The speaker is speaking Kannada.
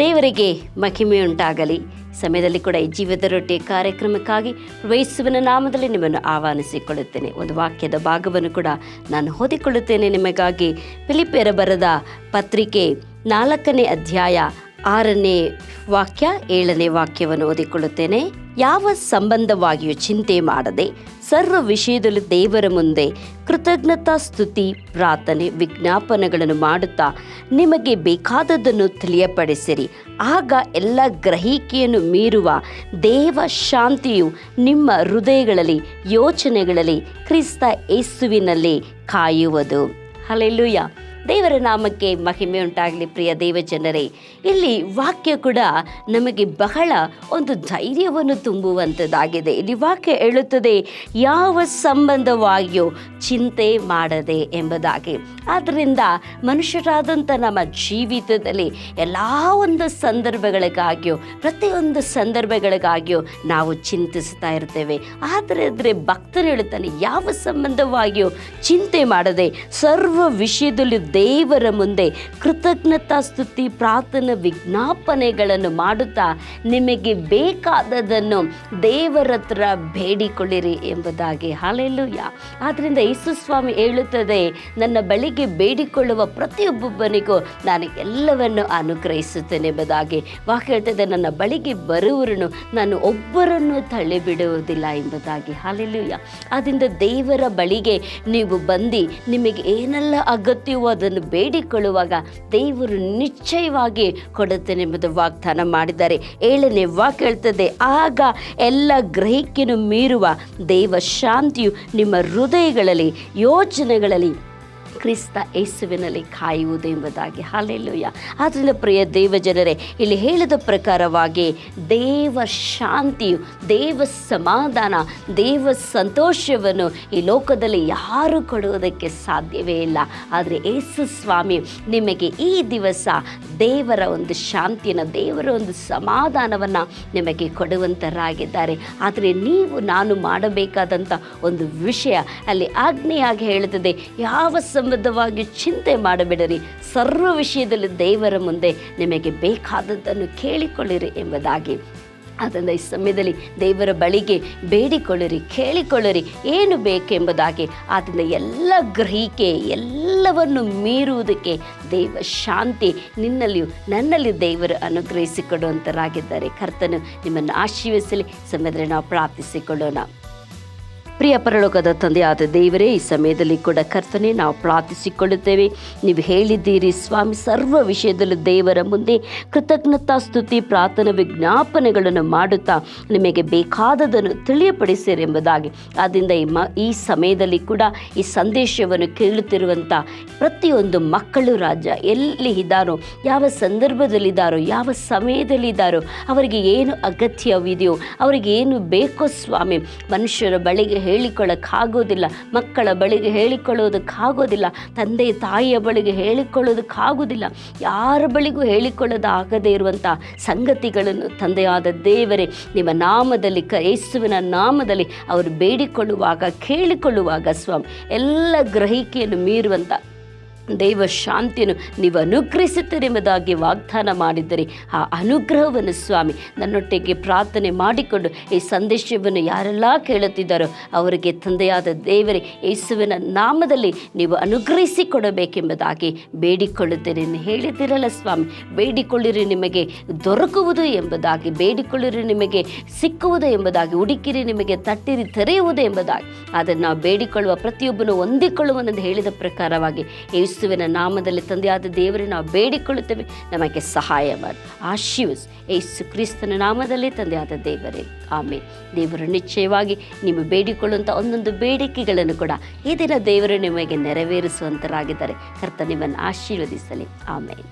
ದೇವರಿಗೆ ಮಹಿಮೆಯುಂಟಾಗಲಿ. ಸಮಯದಲ್ಲಿ ಕೂಡ ಈ ಜೀವದ ರೊಟ್ಟಿ ಕಾರ್ಯಕ್ರಮಕ್ಕಾಗಿ ಯೇಸುವಿನ ನಾಮದಲ್ಲಿ ನಿಮ್ಮನ್ನು ಆಹ್ವಾನಿಸಿಕೊಳ್ಳುತ್ತೇನೆ. ಒಂದು ವಾಕ್ಯದ ಭಾಗವನ್ನು ಕೂಡ ನಾನು ಓದಿಕೊಳ್ಳುತ್ತೇನೆ ನಿಮಗಾಗಿ. ಫಿಲಿಪ್ಪಿಯರ ಬರೆದ ಪತ್ರಿಕೆ 4ನೇ ಅಧ್ಯಾಯ 6ನೇ ವಾಕ್ಯ 7ನೇ ವಾಕ್ಯವನ್ನು ಓದಿಕೊಳ್ಳುತ್ತೇನೆ. ಯಾವ ಸಂಬಂಧವಾಗಿಯೂ ಚಿಂತೆ ಮಾಡದೆ ಸರ್ವ ವಿಷಯದಲ್ಲೂ ದೇವರ ಮುಂದೆ ಕೃತಜ್ಞತಾ ಸ್ತುತಿ ಪ್ರಾರ್ಥನೆ ವಿಜ್ಞಾಪನೆಗಳನ್ನು ಮಾಡುತ್ತಾ ನಿಮಗೆ ಬೇಕಾದದ್ದನ್ನು ತಿಳಿಯಪಡಿಸಿರಿ. ಆಗ ಎಲ್ಲ ಗ್ರಹಿಕೆಯನ್ನು ಮೀರುವ ದೇವ ಶಾಂತಿಯು ನಿಮ್ಮ ಹೃದಯಗಳಲ್ಲಿ ಯೋಚನೆಗಳಲ್ಲಿ ಕ್ರಿಸ್ತ ಯೇಸುವಿನಲ್ಲಿ ಕಾಯುವುದು. ಹಲ್ಲೆಲೂಯಾ. ದೇವರ ನಾಮಕ್ಕೆ ಮಹಿಮೆ ಉಂಟಾಗಲಿ. ಪ್ರಿಯ ದೇವಜನರೇ, ಇಲ್ಲಿ ವಾಕ್ಯ ಕೂಡ ನಮಗೆ ಬಹಳ ಒಂದು ಧೈರ್ಯವನ್ನು ತುಂಬುವಂಥದ್ದಾಗಿದೆ. ಇಲ್ಲಿ ವಾಕ್ಯ ಹೇಳುತ್ತದೆ, ಯಾವ ಸಂಬಂಧವಾಗಿಯೂ ಚಿಂತೆ ಮಾಡದೆ ಎಂಬುದಾಗಿ. ಆದ್ದರಿಂದ ಮನುಷ್ಯರಾದಂಥ ನಮ್ಮ ಜೀವಿತದಲ್ಲಿ ಎಲ್ಲ ಒಂದು ಸಂದರ್ಭಗಳಿಗಾಗಿಯೂ ಪ್ರತಿಯೊಂದು ಸಂದರ್ಭಗಳಿಗಾಗಿಯೂ ನಾವು ಚಿಂತಿಸ್ತಾ ಇರ್ತೇವೆ. ಆದರೆ ಭಕ್ತರು ಹೇಳುತ್ತಾನೆ, ಯಾವ ಸಂಬಂಧವಾಗಿಯೂ ಚಿಂತೆ ಮಾಡದೆ ಸರ್ವ ವಿಷಯದಲ್ಲಿ ದೇವರ ಮುಂದೆ ಕೃತಜ್ಞತಾ ಸ್ತುತಿ ಪ್ರಾರ್ಥನೆ ವಿಜ್ಞಾಪನೆಗಳನ್ನು ಮಾಡುತ್ತಾ ನಿಮಗೆ ಬೇಕಾದದನ್ನು ದೇವರ ಹತ್ರ ಬೇಡಿಕೊಳ್ಳಿರಿ ಎಂಬುದಾಗಿ. ಹಲ್ಲೆಲೂಯಾ. ಆದ್ದರಿಂದ ಯೇಸು ಸ್ವಾಮಿ ಹೇಳುತ್ತದೆ, ನನ್ನ ಬಳಿಗೆ ಬೇಡಿಕೊಳ್ಳುವ ಪ್ರತಿಯೊಬ್ಬನಿಗೂ ನಾನು ಎಲ್ಲವನ್ನು ಅನುಗ್ರಹಿಸುತ್ತೇನೆ ಎಂಬುದಾಗಿ. ವಾಕ್ಯ ಹೇಳ್ತದೆ, ನನ್ನ ಬಳಿಗೆ ಬರುವವರನ್ನು ನಾನು ಒಬ್ಬರನ್ನು ತಳ್ಳಿಬಿಡುವುದಿಲ್ಲ ಎಂಬುದಾಗಿ. ಹಲ್ಲೆಲೂಯಾ. ಆದ್ದರಿಂದ ದೇವರ ಬಳಿಗೆ ನೀವು ಬಂದು ನಿಮಗೆ ಏನೆಲ್ಲ ಅಗತ್ಯವೋ ಅದನ್ನು ಬೇಡಿಕೊಳ್ಳುವಾಗ ದೇವರು ನಿಶ್ಚಯವಾಗಿ ಕೊಡುತ್ತೇನೆ ಎಂಬುದು ವಾಗ್ದಾನ ಮಾಡಿದ್ದಾರೆ. 7ನೇ ವಾಕ್ಯ ಹೇಳ್ತದೆ, ಆಗ ಎಲ್ಲ ಗ್ರಹಿಕೆಯನ್ನು ಮೀರುವ ದೇವ ಶಾಂತಿಯು ನಿಮ್ಮ ಹೃದಯಗಳಲ್ಲಿ ಯೋಚನೆಗಳಲ್ಲಿ ಕ್ರಿಸ್ತ ಯೇಸುವಿನಲ್ಲಿ ಕಾಯುವುದು ಎಂಬುದಾಗಿ. ಹಲ್ಲೆಲೂಯಾ. ಆದ್ದರಿಂದ ಪ್ರಿಯ ದೇವಜನರೇ, ಇಲ್ಲಿ ಹೇಳಿದ ಪ್ರಕಾರವಾಗಿ ದೇವ ಶಾಂತಿಯು, ದೇವ ಸಮಾಧಾನ, ದೇವ ಸಂತೋಷವನ್ನು ಈ ಲೋಕದಲ್ಲಿ ಯಾರು ಕೊಡುವುದಕ್ಕೆ ಸಾಧ್ಯವೇ ಇಲ್ಲ. ಆದರೆ ಯೇಸು ಸ್ವಾಮಿ ನಿಮಗೆ ಈ ದಿವಸ ದೇವರ ಒಂದು ಶಾಂತಿಯನ್ನು, ದೇವರ ಒಂದು ಸಮಾಧಾನವನ್ನು ನಿಮಗೆ ಕೊಡುವಂತರಾಗಿದ್ದಾರೆ. ಆದರೆ ನೀವು ನಾನು ಮಾಡಬೇಕಾದಂಥ ಒಂದು ವಿಷಯ ಅಲ್ಲಿ ಆಜ್ಞೆಯಾಗಿ ಹೇಳುತ್ತದೆ, ಯಾವ ಸಂಬಂಧವಾಗಿ ಚಿಂತೆ ಮಾಡಬೇಡಿರಿ, ಸರ್ವ ವಿಷಯದಲ್ಲಿ ದೇವರ ಮುಂದೆ ನಿಮಗೆ ಬೇಕಾದದ್ದನ್ನು ಕೇಳಿಕೊಳ್ಳಿರಿ ಎಂಬುದಾಗಿ. ಆದ್ದರಿಂದ ಈ ಸಮಯದಲ್ಲಿ ದೇವರ ಬಳಿಗೆ ಬೇಡಿಕೊಳ್ಳಿರಿ, ಕೇಳಿಕೊಳ್ಳಿರಿ, ಏನು ಬೇಕೆಂಬುದಾಗಿ. ಆದ್ದರಿಂದ ಎಲ್ಲ ಗ್ರಹಿಕೆ ಎಲ್ಲವನ್ನು ಮೀರುವುದಕ್ಕೆ ದೇವ ಶಾಂತಿ ನಿನ್ನಲ್ಲಿಯೂ ನನ್ನಲ್ಲಿ ದೇವರು ಅನುಗ್ರಹಿಸಿಕೊಡುವಂತರಾಗಿದ್ದಾರೆ. ಕರ್ತನು ನಿಮ್ಮನ್ನು ಆಶೀರ್ವದಿಸಲಿ. ಸಮಯದಲ್ಲಿ ನಾವು ಪ್ರಾರ್ಥಿಸಿಕೊಳ್ಳೋಣ. ಪ್ರಿಯ ಪರಲೋಕದ ತಂದೆಯಾದ ದೇವರೇ, ಈ ಸಮಯದಲ್ಲಿ ಕೂಡ ಕರ್ತನೆ ನಾವು ಪ್ರಾರ್ಥಿಸಿಕೊಳ್ಳುತ್ತೇವೆ. ನೀವು ಹೇಳಿದ್ದೀರಿ ಸ್ವಾಮಿ, ಸರ್ವ ವಿಷಯದಲ್ಲೂ ದೇವರ ಮುಂದೆ ಕೃತಜ್ಞತಾ ಸ್ತುತಿ ಪ್ರಾರ್ಥನೆ ವಿಜ್ಞಾಪನೆಗಳನ್ನು ಮಾಡುತ್ತಾ ನಿಮಗೆ ಬೇಕಾದದನ್ನು ತಿಳಿಯಪಡಿಸಿರಿ ಎಂಬುದಾಗಿ. ಆದ್ದರಿಂದ ಈ ಸಮಯದಲ್ಲಿ ಕೂಡ ಈ ಸಂದೇಶವನ್ನು ಕೇಳುತ್ತಿರುವಂಥ ಪ್ರತಿಯೊಂದು ಮಕ್ಕಳು ರಾಜ ಎಲ್ಲಿ ಇದ್ದಾರೋ, ಯಾವ ಸಂದರ್ಭದಲ್ಲಿದ್ದಾರೋ, ಯಾವ ಸಮಯದಲ್ಲಿದ್ದಾರೋ, ಅವರಿಗೆ ಏನು ಅಗತ್ಯವಿದೆಯೋ, ಅವರಿಗೆ ಏನು ಬೇಕೋ ಸ್ವಾಮಿ, ಮನುಷ್ಯರ ಬಳಿಗೆ ಹೇಳಿಕೊಳ್ಳೋಕ್ಕಾಗೋದಿಲ್ಲ, ಮಕ್ಕಳ ಬಳಿಗೆ ಹೇಳಿಕೊಳ್ಳೋದಕ್ಕಾಗೋದಿಲ್ಲ, ತಂದೆ ತಾಯಿಯ ಬಳಿಗೆ ಹೇಳಿಕೊಳ್ಳೋದಕ್ಕಾಗೋದಿಲ್ಲ, ಯಾರ ಬಳಿಗೂ ಹೇಳಿಕೊಳ್ಳೋದಾಗದೇ ಇರುವಂಥ ಸಂಗತಿಗಳನ್ನು ತಂದೆಯಾದ ದೇವರೇ ನಿಮ್ಮ ನಾಮದಲ್ಲಿ ಯೇಸುವಿನ ನಾಮದಲ್ಲಿ ಅವರು ಬೇಡಿಕೊಳ್ಳುವಾಗ ಕೇಳಿಕೊಳ್ಳುವಾಗ ಸ್ವಾಮಿ ಎಲ್ಲ ಗ್ರಹಿಕೆಯನ್ನು ಮೀರುವಂಥ ದೇವ ಶಾಂತಿಯನ್ನು ನೀವು ಅನುಗ್ರಹಿಸುತ್ತೀರಿ ಎಂಬುದಾಗಿ ವಾಗ್ದಾನ ಮಾಡಿದ್ದೀರಿ. ಆ ಅನುಗ್ರಹವನ್ನು ಸ್ವಾಮಿ ನನ್ನೊಟ್ಟಿಗೆ ಪ್ರಾರ್ಥನೆ ಮಾಡಿಕೊಂಡು ಈ ಸಂದೇಶವನ್ನು ಯಾರೆಲ್ಲ ಕೇಳುತ್ತಿದ್ದಾರೋ ಅವರಿಗೆ ತಂದೆಯಾದ ದೇವರೇ ಯೇಸುವಿನ ನಾಮದಲ್ಲಿ ನೀವು ಅನುಗ್ರಹಿಸಿಕೊಡಬೇಕೆಂಬುದಾಗಿ ಬೇಡಿಕೊಳ್ಳುತ್ತೇನೆ. ಹೇಳಿದ್ದೀರಲ್ಲ ಸ್ವಾಮಿ, ಬೇಡಿಕೊಳ್ಳಿರಿ ನಿಮಗೆ ದೊರಕುವುದು ಎಂಬುದಾಗಿ, ಬೇಡಿಕೊಳ್ಳಿರಿ ನಿಮಗೆ ಸಿಕ್ಕುವುದು ಎಂಬುದಾಗಿ, ಹುಡುಕಿರಿ ನಿಮಗೆ ತಟ್ಟಿರಿ ತೆರೆಯುವುದು ಎಂಬುದಾಗಿ. ಅದನ್ನು ನಾವು ಬೇಡಿಕೊಳ್ಳುವ ಪ್ರತಿಯೊಬ್ಬನು ಹೊಂದಿಕೊಳ್ಳುವನೆಂದು ಹೇಳಿದ ಪ್ರಕಾರವಾಗಿ ಯೇಸುವಿನ ನಾಮದಲ್ಲಿ ತಂದೆಯಾದ ದೇವರೇ ನಾವು ಬೇಡಿಕೊಳ್ಳುತ್ತೇವೆ. ನಮಗೆ ಸಹಾಯ ಮಾಡಿ ಆಶೀರ್ವದಿಸಿ. ಯೇಸು ಕ್ರಿಸ್ತನ ನಾಮದಲ್ಲಿ ತಂದೆಯಾದ ದೇವರೇ, ಆಮೇಲೆ. ದೇವರು ನಿಶ್ಚಯವಾಗಿ ನೀವು ಬೇಡಿಕೊಳ್ಳುವಂಥ ಒಂದೊಂದು ಬೇಡಿಕೆಗಳನ್ನು ಕೂಡ ಈ ದಿನ ದೇವರು ನಿಮಗೆ ನೆರವೇರಿಸುವಂತರಾಗಿದ್ದಾರೆ. ಕರ್ತ ನಿಮ್ಮನ್ನು ಆಶೀರ್ವದಿಸಲಿ. ಆಮೇಲೆ.